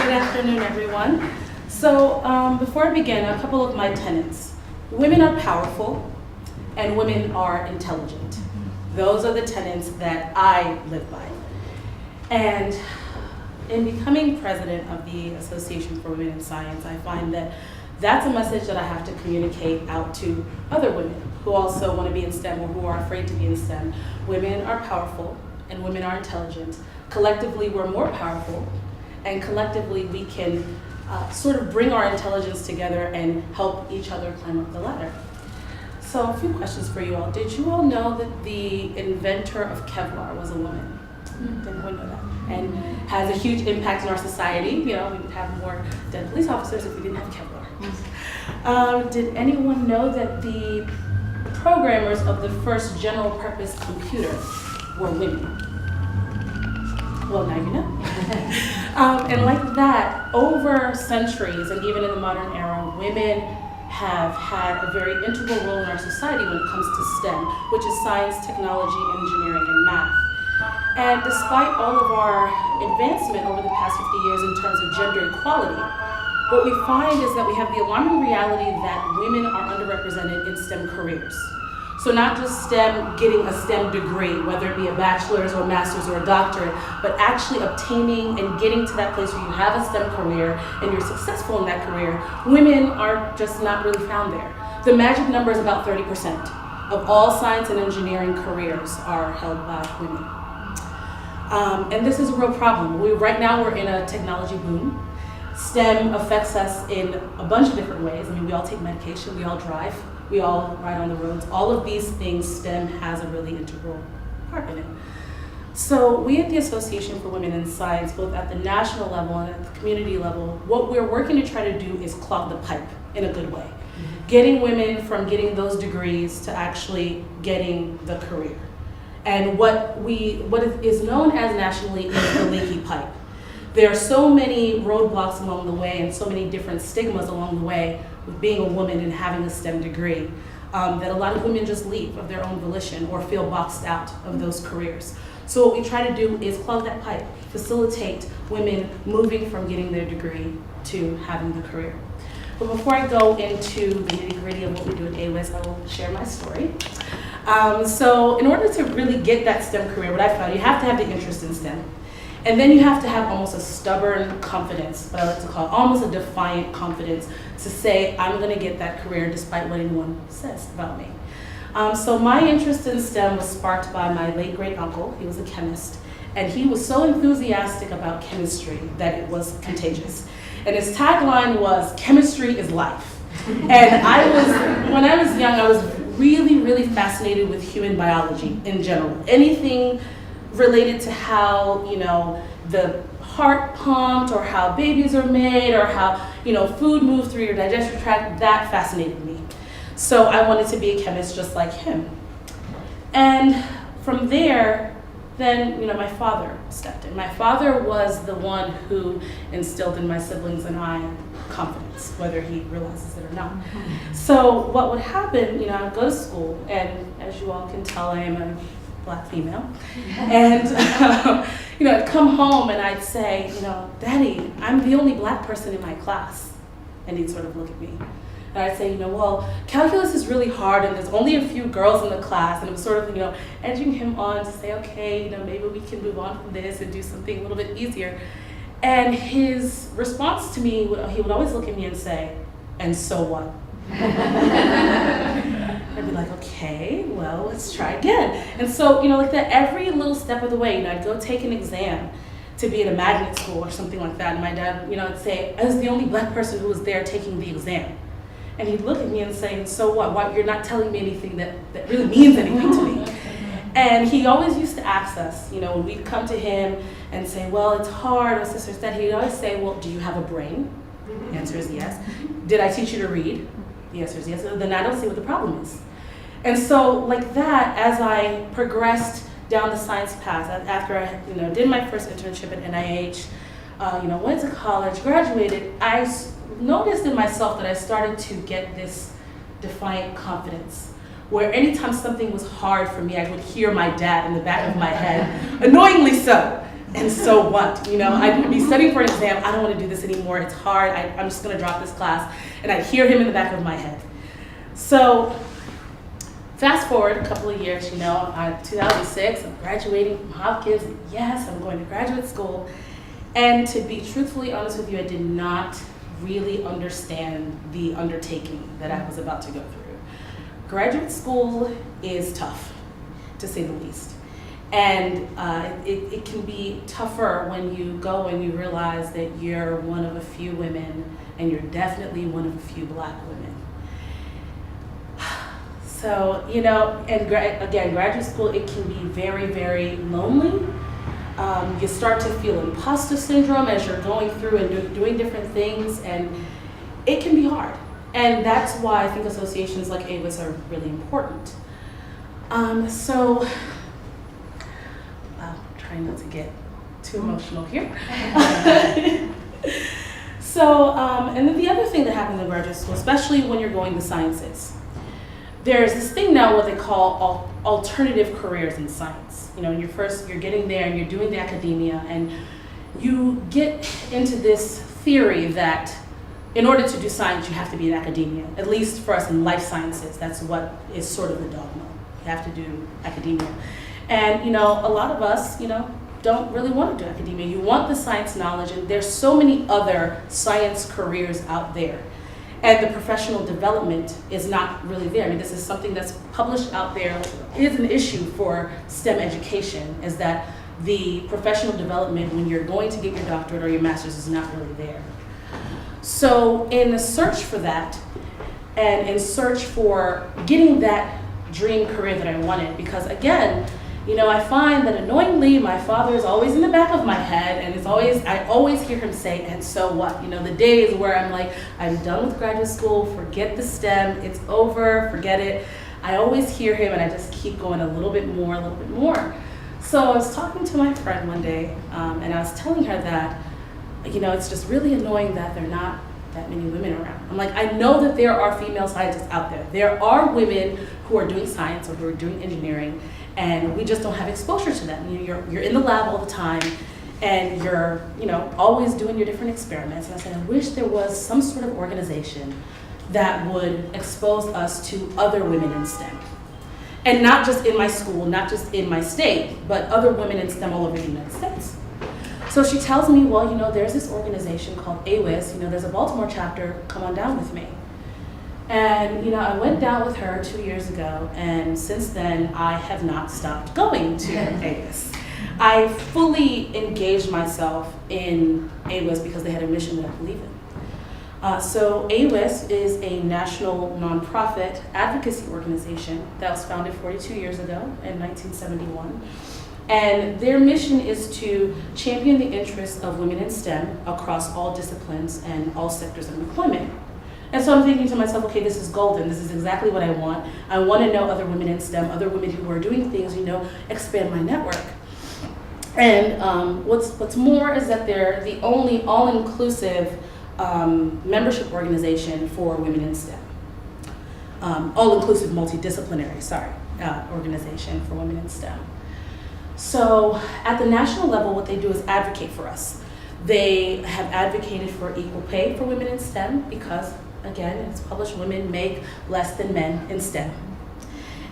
Good afternoon, everyone. So before I begin, a couple of my tenets. Women are powerful and women are intelligent. Those are the tenets that I live by. And in becoming president of the Association for Women in Science, I find that that's a message that I have to communicate out to other women who also want to be in STEM or who are afraid to be in STEM. Women are powerful and women are intelligent. Collectively, we're more powerful, and collectively we can sort of bring our intelligence together and help each other climb up the ladder. So a few questions for you all. Did you all know that the inventor of Kevlar was a woman? Did anyone know that? And has a huge impact in our society. You know, we would have more dead police officers if we didn't have Kevlar. Did anyone know that the programmers of the first general purpose computer were women? Well, now you know. And like that, over centuries and even in the modern era, women have had a very integral role in our society when it comes to STEM, which is science, technology, engineering, and math. And despite all of our advancement over the past 50 years in terms of gender equality, what we find is that we have the alarming reality that women are underrepresented in STEM careers. So not just STEM, getting a STEM degree, whether it be a bachelor's or master's or a doctorate, but actually obtaining and getting to that place where you have a STEM career and you're successful in that career. Women are just not really found there. The magic number is about 30% of all science and engineering careers are held by women. And this is a real problem. Right now we're in a technology boom. STEM affects us in a bunch of different ways. I mean, we all take medication, we all drive, we all ride on the roads. All of these things, STEM has a really integral part in it. So we at the Association for Women in Science, both at the national level and at the community level, what we're working to try to do is clog the pipe in a good way. Getting women from getting those degrees to actually getting the career. And what is known as nationally is the leaky pipe. There are so many roadblocks along the way and so many different stigmas along the way with being a woman and having a STEM degree that a lot of women just leave of their own volition or feel boxed out of those careers. So what we try to do is clog that pipe, facilitate women moving from getting their degree to having the career. But before I go into the nitty-gritty of what we do at AWIS, I will share my story. So in order to really get that STEM career, what I found, you have to have the interest in STEM. And then you have to have almost a stubborn confidence, what I like to call almost a defiant confidence to say, I'm gonna get that career despite what anyone says about me. So my interest in STEM was sparked by my late great uncle. He was a chemist, and he was so enthusiastic about chemistry that it was contagious. And his tagline was, chemistry is life. And when I was young, I was really, really fascinated with human biology in general. Anything related to how, you know, the heart pumped or how babies are made or how, you know, food moves through your digestive tract, that fascinated me. So I wanted to be a chemist just like him. And from there, then, you know, my father stepped in. My father was the one who instilled in my siblings and I confidence, whether he realizes it or not. So what would happen, you know, I would go to school, and as you all can tell, I am a Black female. And you know, I'd come home and I'd say, you know, Daddy, I'm the only Black person in my class. And he'd sort of look at me. And I'd say, you know, well, calculus is really hard and there's only a few girls in the class. And it was sort of, you know, edging him on to say, okay, you know, maybe we can move on from this and do something a little bit easier. And his response to me, he would always look at me and say, and so what? I'd be like, okay, well, let's try again. And so, you know, like that every little step of the way, you know, I'd go take an exam to be at a magnet school or something like that. And my dad, you know, would say, I was the only Black person who was there taking the exam. And he'd look at me and say, so what? Why, you're not telling me anything that really means anything to me. And he always used to ask us, you know, when we'd come to him and say, well, it's hard, or this or that, he'd always say, well, do you have a brain? The answer is yes. Did I teach you to read? The answer is yes. Then I don't see what the problem is. And so like that, as I progressed down the science path, after I, you know, did my first internship at NIH, you know, went to college, graduated, I noticed in myself that I started to get this defiant confidence, where anytime something was hard for me, I would hear my dad in the back of my head, annoyingly so, And so what? You know, I'd be studying for an exam. I don't want to do this anymore. It's hard. I'm just going to drop this class. And I'd hear him in the back of my head. So fast forward a couple of years, 2006, I'm graduating from Hopkins. Yes, I'm going to graduate school. And to be truthfully honest with you, I did not really understand the undertaking that I was about to go through. Graduate school is tough, to say the least. And it can be tougher when you go and you realize that you're one of a few women, and you're definitely one of a few Black women. So, and again, graduate school, it can be very, very lonely. You start to feel imposter syndrome as you're going through and doing different things, and it can be hard. And that's why I think associations like AWIS are really important. Trying not to get too emotional here. And then the other thing that happens in graduate school, especially when you're going the sciences, there's this thing now what they call alternative careers in science. You're getting there and you're doing the academia, and you get into this theory that in order to do science, you have to be in academia. At least for us in life sciences, that's what is sort of the dogma. You have to do academia. And a lot of us, don't really want to do academia. You want the science knowledge, and there's so many other science careers out there. And the professional development is not really there. I mean, this is something that's published out there. It is an issue for STEM education, is that the professional development when you're going to get your doctorate or your master's is not really there. So in the search for that, and in search for getting that dream career that I wanted, because again, I find that annoyingly, my father is always in the back of my head, and I always hear him say, and so what? The days where I'm like, I'm done with graduate school, forget the STEM, it's over, forget it. I always hear him, and I just keep going a little bit more. So I was talking to my friend one day, and I was telling her that, it's just really annoying that there are not that many women around. I'm like, I know that there are female scientists out there. There are women who are doing science or who are doing engineering, and we just don't have exposure to them. You're in the lab all the time, and you're always doing your different experiments. And I said, I wish there was some sort of organization that would expose us to other women in STEM. And not just in my school, not just in my state, but other women in STEM all over the United States. So she tells me, well, there's this organization called AWIS, there's a Baltimore chapter, come on down with me. And I went down with her 2 years ago, and since then I have not stopped going to AWIS. I fully engaged myself in AWIS because they had a mission that I believe in. So AWIS is a national nonprofit advocacy organization that was founded 42 years ago in 1971. And their mission is to champion the interests of women in STEM across all disciplines and all sectors of employment. And so I'm thinking to myself, okay, this is golden. This is exactly what I want. I want to know other women in STEM, other women who are doing things, expand my network. And what's more is that they're the only all-inclusive membership organization for women in STEM. All-inclusive multidisciplinary, organization for women in STEM. So at the national level, what they do is advocate for us. They have advocated for equal pay for women in STEM because, again, it's published, women make less than men in STEM.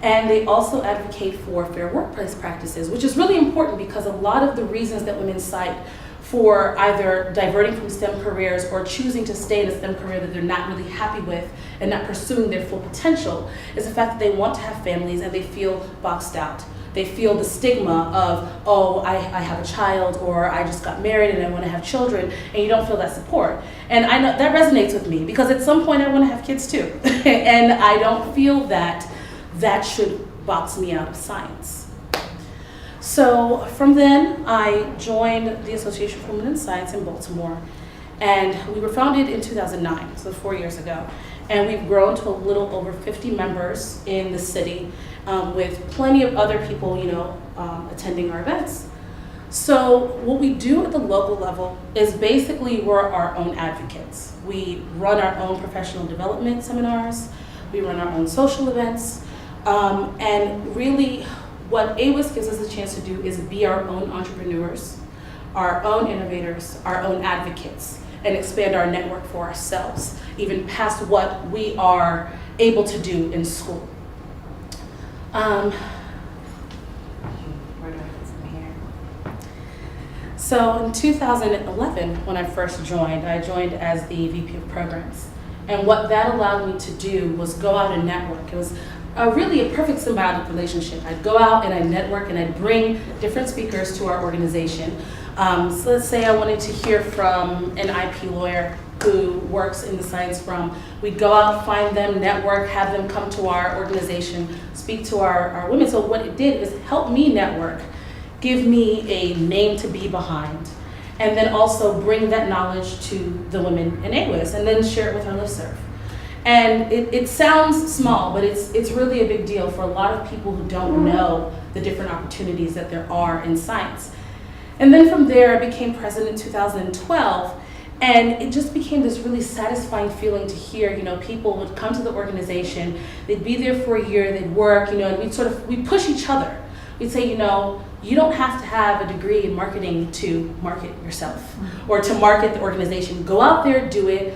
And they also advocate for fair workplace practices, which is really important because a lot of the reasons that women cite for either diverting from STEM careers or choosing to stay in a STEM career that they're not really happy with and not pursuing their full potential is the fact that they want to have families and they feel boxed out. They feel the stigma of, oh, I have a child, or I just got married and I want to have children, and you don't feel that support. And I know that resonates with me because at some point I want to have kids too. And I don't feel that that should box me out of science. So from then, I joined the Association for Women in Science in Baltimore, and we were founded in 2009, so 4 years ago. And we've grown to a little over 50 members in the city, with plenty of other people, attending our events. So what we do at the local level is basically we're our own advocates. We run our own professional development seminars, we run our own social events, and really what AWIS gives us a chance to do is be our own entrepreneurs. our own innovators, our own advocates, and expand our network for ourselves, even past what we are able to do in school. Where do I get from here? So in 2011, when I first joined, I joined as the VP of Programs. And what that allowed me to do was go out and network. It was really a perfect symbiotic relationship. I'd go out and I'd network and I'd bring different speakers to our organization. So let's say I wanted to hear from an IP lawyer who works in the science realm. We'd go out, find them, network, have them come to our organization, speak to our women. So what it did is help me network, give me a name to be behind, and then also bring that knowledge to the women in AWIS, and then share it with our listserv. And it sounds small, but it's really a big deal for a lot of people who don't know the different opportunities that there are in science. And then from there, I became president in 2012, and it just became this really satisfying feeling to hear, people would come to the organization, they'd be there for a year, they'd work, and we'd push each other. We'd say, you don't have to have a degree in marketing to market yourself or to market the organization. Go out there, do it,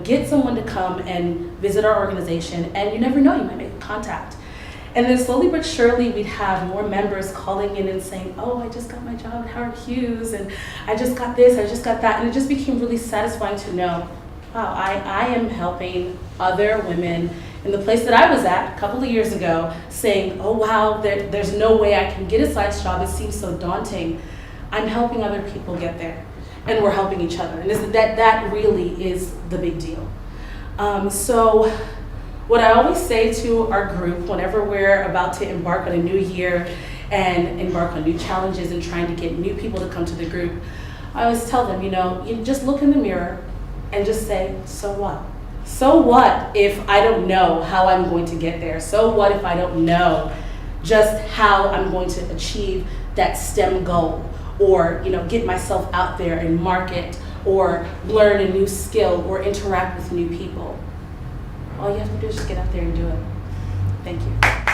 get someone to come and visit our organization, and you never know, you might make a contact. And then slowly but surely, we'd have more members calling in and saying, oh, I just got my job at Howard Hughes, and I just got this, I just got that. And it just became really satisfying to know, wow, I am helping other women in the place that I was at a couple of years ago, saying, oh wow, there's no way I can get a science job, it seems so daunting. I'm helping other people get there, and we're helping each other. And that really is the big deal. So what I always say to our group whenever we're about to embark on a new year and embark on new challenges and trying to get new people to come to the group, I always tell them, you just look in the mirror and just say, so what? So what if I don't know how I'm going to get there? So what if I don't know just how I'm going to achieve that STEM goal, or get myself out there and market, or learn a new skill, or interact with new people? All you have to do is just get out there and do it. Thank you.